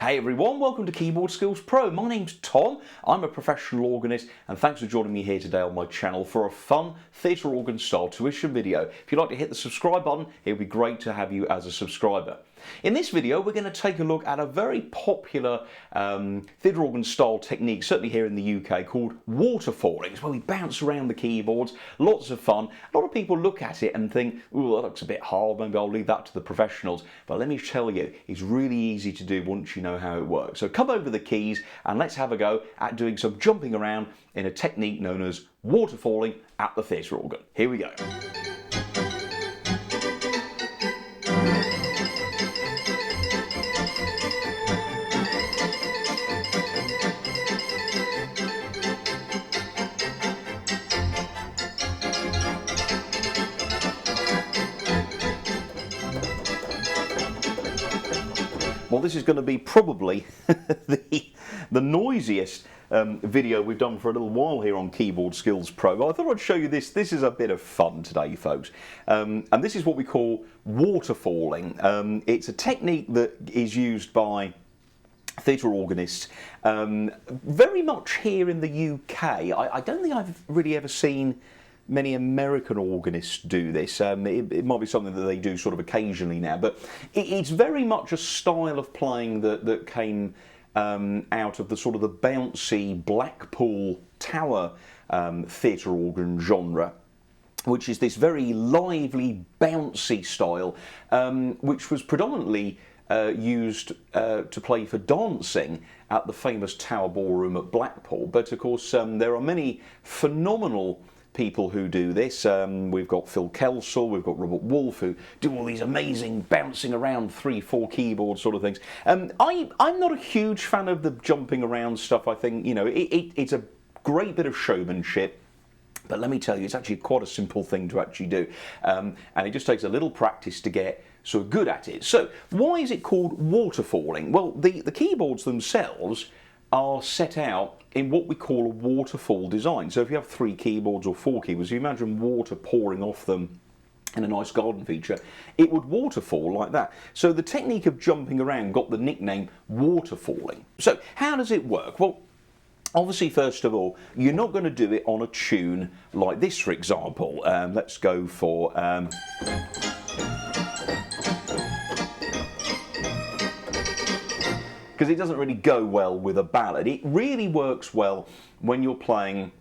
Hey everyone, welcome to Keyboard Skills Pro. My name's Tom, I'm a professional organist, and thanks for joining me here today on my channel for a fun theatre organ style tuition video. If you'd like to hit the subscribe button, it would be great to have you as a subscriber. In this video, we're going to take a look at a very popular theatre organ style technique, certainly here in the UK, called waterfalling. It's where we bounce around the keyboards, lots of fun. A lot of people look at it and think, ooh, that looks a bit hard, maybe I'll leave that to the professionals. But let me tell you, it's really easy to do once you know how it works. So come over the keys and let's have a go at doing some jumping around in a technique known as waterfalling at the theatre organ. Here we go. Well, this is going to be probably the noisiest video we've done for a little while here on Keyboard Skills Pro. But I thought I'd show you this. This is a bit of fun today, folks. And this is what we call waterfalling. It's a technique that is used by theatre organists very much here in the UK. I don't think I've really ever seen many American organists do this. It might be something that they do sort of occasionally now, but it's very much a style of playing that came out of the sort of the bouncy Blackpool Tower theatre organ genre, which is this very lively, bouncy style, which was predominantly used to play for dancing at the famous Tower Ballroom at Blackpool. But of course, there are many phenomenal people who do this. We've got Phil Kelsall, we've got Robert Wolfe, who do all these amazing bouncing around 3-4 keyboard sort of things. I'm not a huge fan of the jumping around stuff. I think, you know, it's a great bit of showmanship. But let me tell you, it's actually quite a simple thing to actually do. And it just takes a little practice to get sort of good at it. So why is it called waterfalling? Well, the keyboards themselves are set out in what we call a waterfall design. So if you have 3 keyboards or 4 keyboards, you imagine water pouring off them in a nice garden feature, it would waterfall like that. So the technique of jumping around got the nickname waterfalling. So how does it work? Well, obviously, first of all, you're not going to do it on a tune like this, for example. Let's go for because it doesn't really go well with a ballad. It really works well when you're playing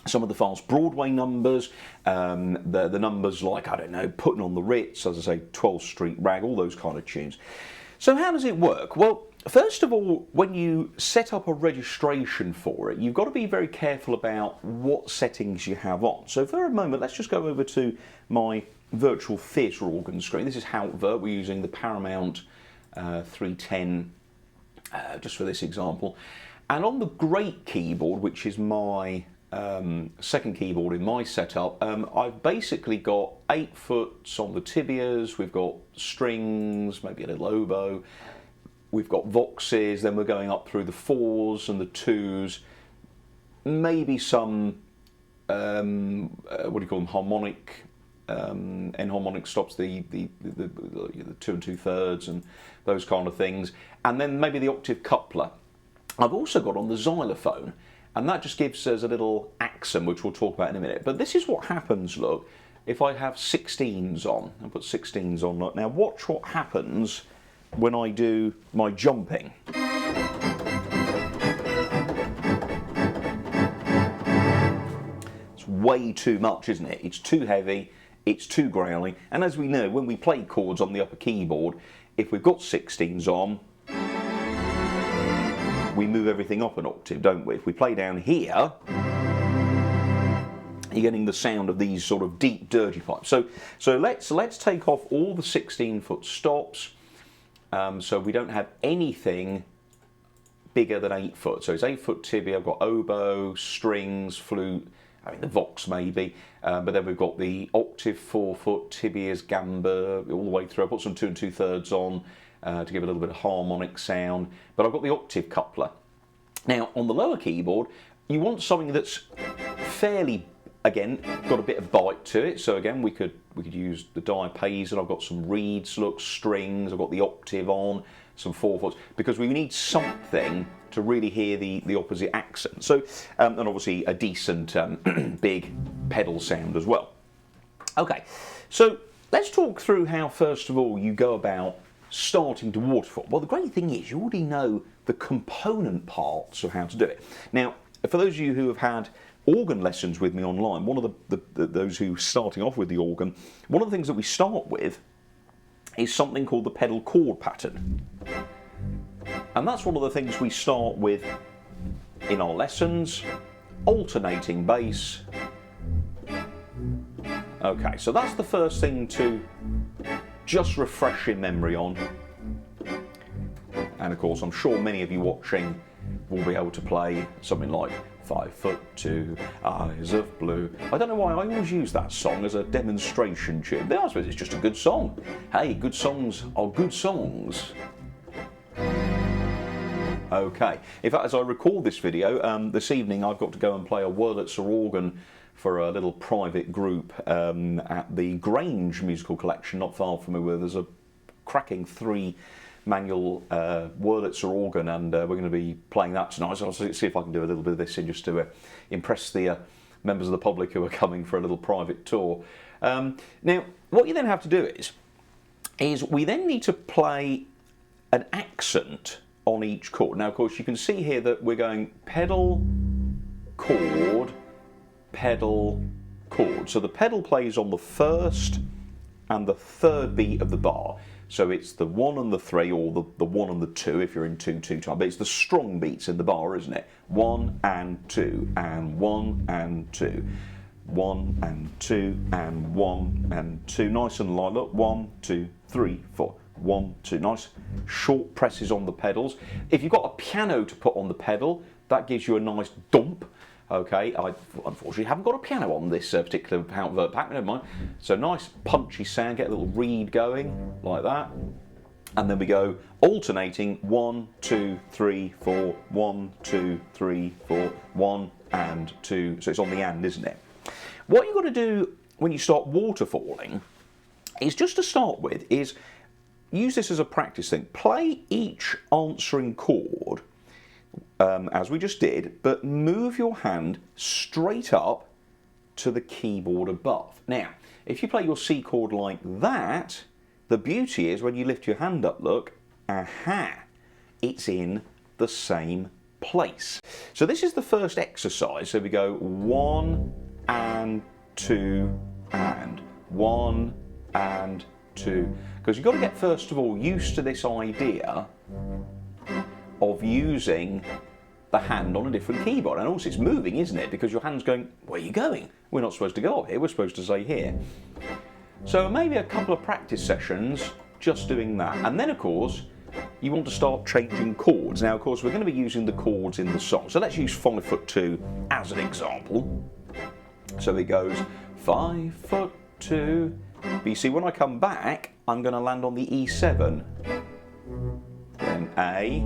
some of the fast Broadway numbers, the numbers like, I don't know, Putting on the Ritz, as I say, 12th Street Rag, all those kind of tunes. So how does it work? Well, first of all, when you set up a registration for it, you've got to be very careful about what settings you have on. So for a moment, let's just go over to my virtual theatre organ screen. This is Houtvert. We're using the Paramount 310 just for this example. And on the Great keyboard, which is my second keyboard in my setup, I've basically got 8 foots on the tibias, we've got strings, maybe a little oboe, we've got voxes, then we're going up through the 4s and the 2s, maybe some, what do you call them, harmonic, enharmonic stops, the 2 2/3 and those kind of things, and then maybe the octave coupler. I've also got on the xylophone, and that just gives us a little accent, which we'll talk about in a minute. But this is what happens, look, if I have 16s on. I'll put 16s on. Look. Now watch what happens when I do my jumping. It's way too much, isn't it? It's too heavy, it's too growly, and as we know, when we play chords on the upper keyboard, if we've got 16s on, we move everything up an octave, don't we? If we play down here, you're getting the sound of these sort of deep, dirty pipes. So let's take off all the 16-foot stops, so we don't have anything bigger than 8 foot. So it's 8 foot tibia. I've got oboe, strings, flute. I mean the vox maybe, but then we've got the octave 4-foot tibias, gamba, all the way through. I put some 2 2/3 on to give a little bit of harmonic sound, but I've got the octave coupler. Now on the lower keyboard, you want something that's fairly again, got a bit of bite to it, so again we could use the diapason. I've got some reeds, look, strings, I've got the octave on, some 4/4, because we need something to really hear the opposite accent. So, and obviously a decent big pedal sound as well. Okay, so let's talk through how, first of all, you go about starting to waterfall. Well, the great thing is you already know the component parts of how to do it. Now, for those of you who have had organ lessons with me online, one of those who are starting off with the organ, one of the things that we start with is something called the pedal chord pattern. And that's one of the things we start with in our lessons, alternating bass. Okay, so that's the first thing to just refresh your memory on. And of course, I'm sure many of you watching will be able to play something like 5'2", eyes of blue. I don't know why I always use that song as a demonstration tune, but I suppose it's just a good song. Hey, good songs are good songs. Okay, in fact, as I record this video, this evening I've got to go and play a Wurlitzer organ for a little private group at the Grange Musical Collection, not far from me, where there's a cracking 3-manual Wurlitzer organ, and we're going to be playing that tonight. So I'll see if I can do a little bit of this in just to impress the members of the public who are coming for a little private tour. Now, what you then have to do is we then need to play an accent on each chord. Now, of course, you can see here that we're going pedal, chord, pedal, chord. So the pedal plays on the first and the third beat of the bar. So it's the 1 and the 3, or the 1 and the 2 if you're in 2/2 time. But it's the strong beats in the bar, isn't it? 1 and 2 and 1 and 2. 1 and 2 and 1 and 2. Nice and light. Look, 1, 2, 3, 4. 1, 2. Nice short presses on the pedals. If you've got a piano to put on the pedal, that gives you a nice dump. Okay, I unfortunately haven't got a piano on this particular vert pack, never mind. So nice punchy sound, get a little reed going, like that. And then we go alternating 1, 2, 3, 4, 1, 2, 3, 4, 1 and 2. So it's on the and, isn't it? What you've got to do when you start waterfalling is, just to start with, is use this as a practice thing. Play each answering chord as we just did, but move your hand straight up to the keyboard above. Now, if you play your C chord like that, the beauty is when you lift your hand up, look, aha, it's in the same place. So this is the first exercise. So we go 1 and 2 and 1 and 2. Because you've got to get, first of all, used to this idea of using the hand on a different keyboard. And also it's moving, isn't it? Because your hand's going, where are you going? We're not supposed to go up here, we're supposed to stay here. So maybe a couple of practice sessions just doing that. And then, of course, you want to start changing chords. Now, of course, we're going to be using the chords in the song. So let's use 5'2" as an example. So it goes 5'2". But you see, when I come back, I'm going to land on the E7. Then A.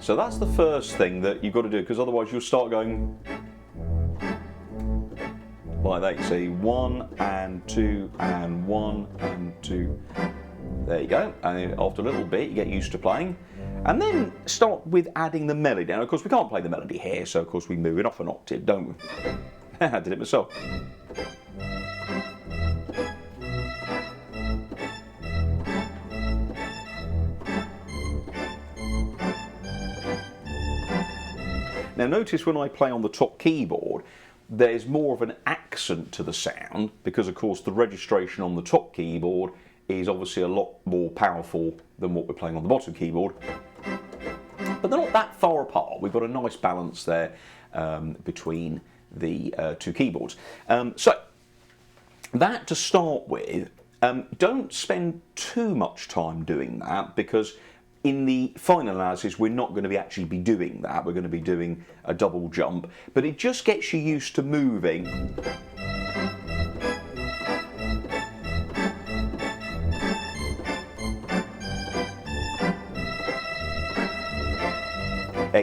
So that's the first thing that you've got to do, because otherwise you'll start going like that. You see, 1 and 2 and 1 and 2. There you go. And after a little bit, you get used to playing. And then start with adding the melody. Now, of course, we can't play the melody here, so of course we move it off an octave, don't we? I did it myself. Now notice when I play on the top keyboard, there's more of an accent to the sound, because of course the registration on the top keyboard is obviously a lot more powerful than what we're playing on the bottom keyboard. But they're not that far apart. We've got a nice balance there between the two keyboards. So that to start with, don't spend too much time doing that, because in the final analysis we're not going to actually be doing that. We're going to be doing a double jump, but it just gets you used to moving.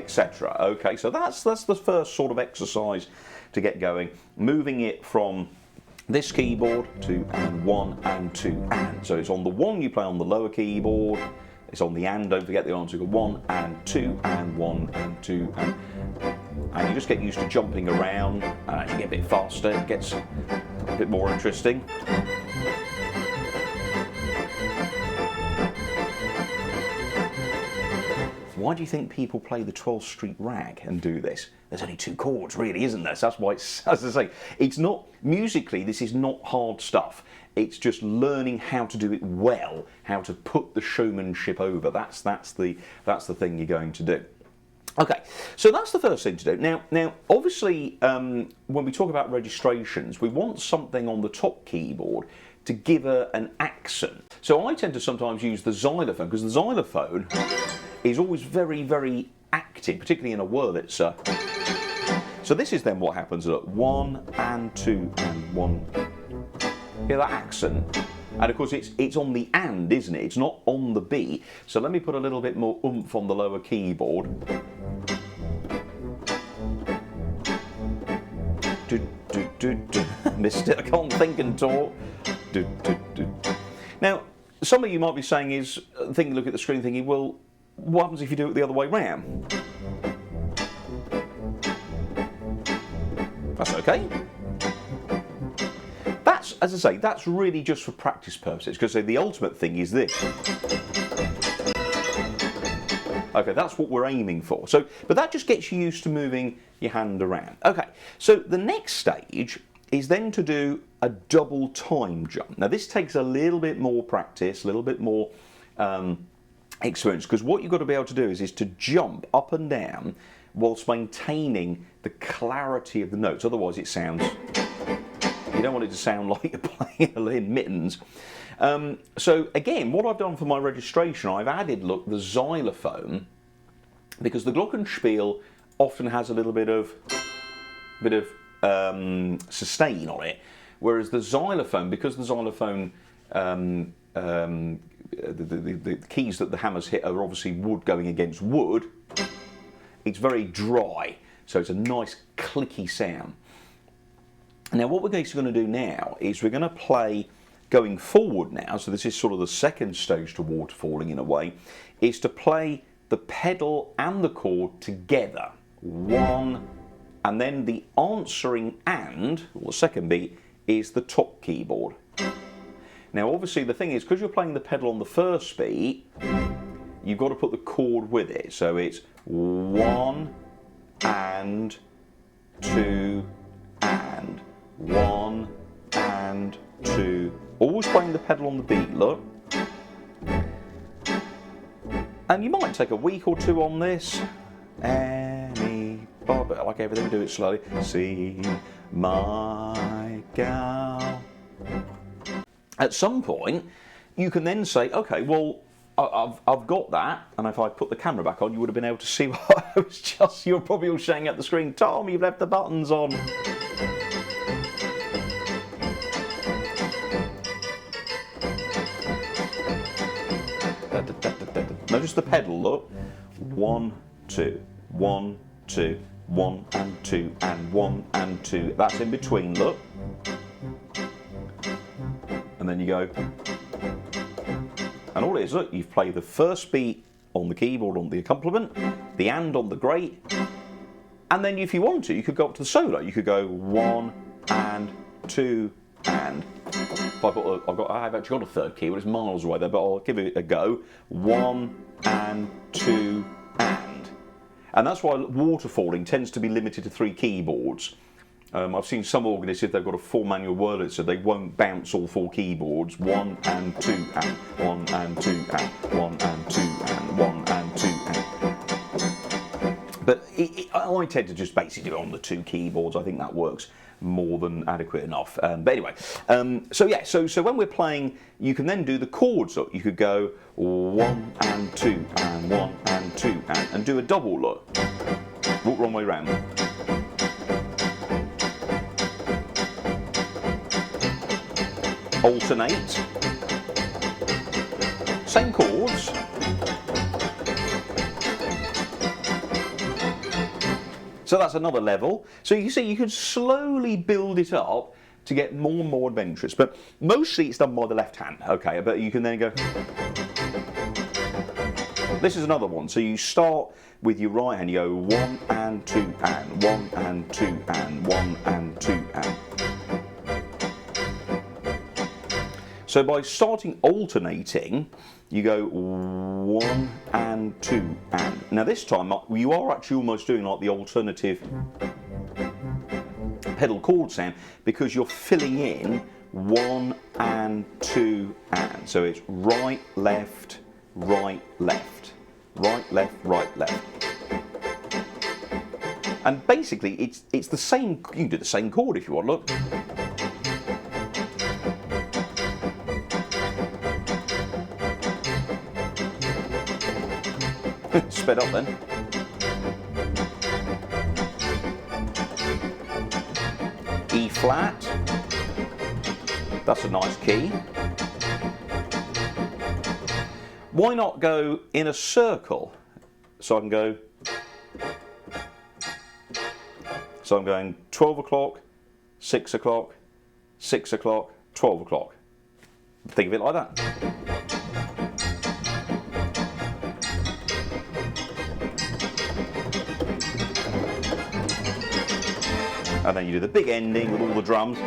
etc. Okay, so that's the first sort of exercise to get going, moving it from this keyboard to and 1 and 2 and. So it's on the 1 you play on the lower keyboard, it's on the and, don't forget the answer, 1 and 2 and 1 and 2 and you just get used to jumping around, and as you get a bit faster it gets a bit more interesting. Why do you think people play the 12th Street Rag and do this? There's only 2 chords, really, isn't there? So that's why it's, as I say, it's not, musically, this is not hard stuff. It's just learning how to do it well, how to put the showmanship over. That's the thing you're going to do. Okay, so that's the first thing to do. Now, obviously, when we talk about registrations, we want something on the top keyboard to give her an accent. So I tend to sometimes use the xylophone, because the xylophone is always very, very active, particularly in a Wurlitzer. So this is then what happens at 1 and 2 and 1. Hear that accent? And of course it's on the and, isn't it? It's not on the B. So let me put a little bit more oomph on the lower keyboard. Missed it, I can't think and talk. Now, some of you might be saying is, look at the screen thinking, well, what happens if you do it the other way round? That's okay. That's, as I say, that's really just for practice purposes, because the ultimate thing is this. Okay, that's what we're aiming for. So, but that just gets you used to moving your hand around. Okay, so the next stage is then to do a double time jump. Now this takes a little bit more practice, a little bit more experience, because what you've got to be able to do is to jump up and down whilst maintaining the clarity of the notes. Otherwise it sounds, you don't want it to sound like you're playing in mittens. So again, what I've done for my registration, I've added, look, the xylophone, because the glockenspiel often has a little bit of sustain on it, whereas the xylophone, because the xylophone, the keys that the hammers hit are obviously wood going against wood, it's very dry, so it's a nice clicky sound. Now what we're going to do now is we're going to play going forward now, so this is sort of the second stage to waterfalling in a way, is to play the pedal and the chord together. 1, and then the answering and, or the second beat, is the top keyboard. Now obviously the thing is, because you're playing the pedal on the first beat, you've got to put the chord with it. So it's 1 and 2 and 1 and 2. Always playing the pedal on the beat, look. And you might take a week or 2 on this. But I like everything, do it slowly. See my gal. At some point, you can then say, okay, well, I've got that, and if I put the camera back on, you would have been able to see what I was just, you were probably all shouting at the screen, Tom, you've left the buttons on. Notice the pedal, look. 1, 2, 1, 2, 1 and 2 and 1 and 2. That's in between, look. And then you go. And all it is, look, you've played the first beat on the keyboard on the accompaniment, the and on the grate, and then if you want to, you could go up to the solo. You could go 1 and 2 and. I've actually got a third key, but it's miles away there, but I'll give it a go. 1 and 2 and. And that's why waterfalling tends to be limited to 3 keyboards. I've seen some organists, if they've got a 4-manual Wurlitzer, they won't bounce all 4 keyboards. 1 and 2 and 1 and 2 and 1 and 2 and 1 and 2 and. But I tend to just basically do it on the 2 keyboards. I think that works more than adequate enough. But anyway, so yeah, so when we're playing, you can then do the chords. Look, you could go 1 and 2 and 1 and 2 and do a double, look. Walk wrong way round. Alternate. Same chords. So that's another level. So you see, you can slowly build it up to get more and more adventurous, but mostly it's done by the left hand, okay, but you can then go... This is another one, so you start with your right hand, you go 1 and 2 and 1 and 2 and 1 and 2 and... So by starting alternating, you go 1 and 2 and... Now this time you are actually almost doing like the alternative pedal chord sound, because you're filling in 1 and 2 and. So it's right, left, right, left, right, left, right, left. And basically it's the same, you can do the same chord if you want, look. Sped up then. E flat. That's a nice key. Why not go in a circle? So I can go. So I'm going 12 o'clock, 6 o'clock, 6 o'clock, 12 o'clock. Think of it like that. And then you do the big ending with all the drums.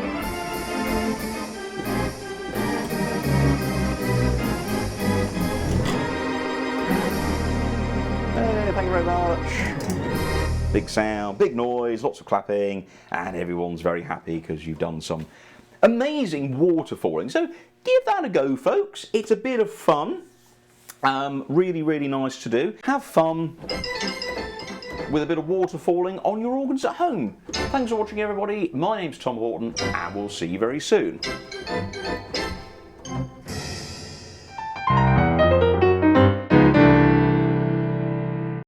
Hey, thank you very much. Big sound, big noise, lots of clapping, and everyone's very happy because you've done some amazing waterfalling. So give that a go, folks. It's a bit of fun. Really, really nice to do. Have fun with a bit of waterfalling on your organs at home. Thanks for watching, everybody. My name's Tom Horton, and we'll see you very soon.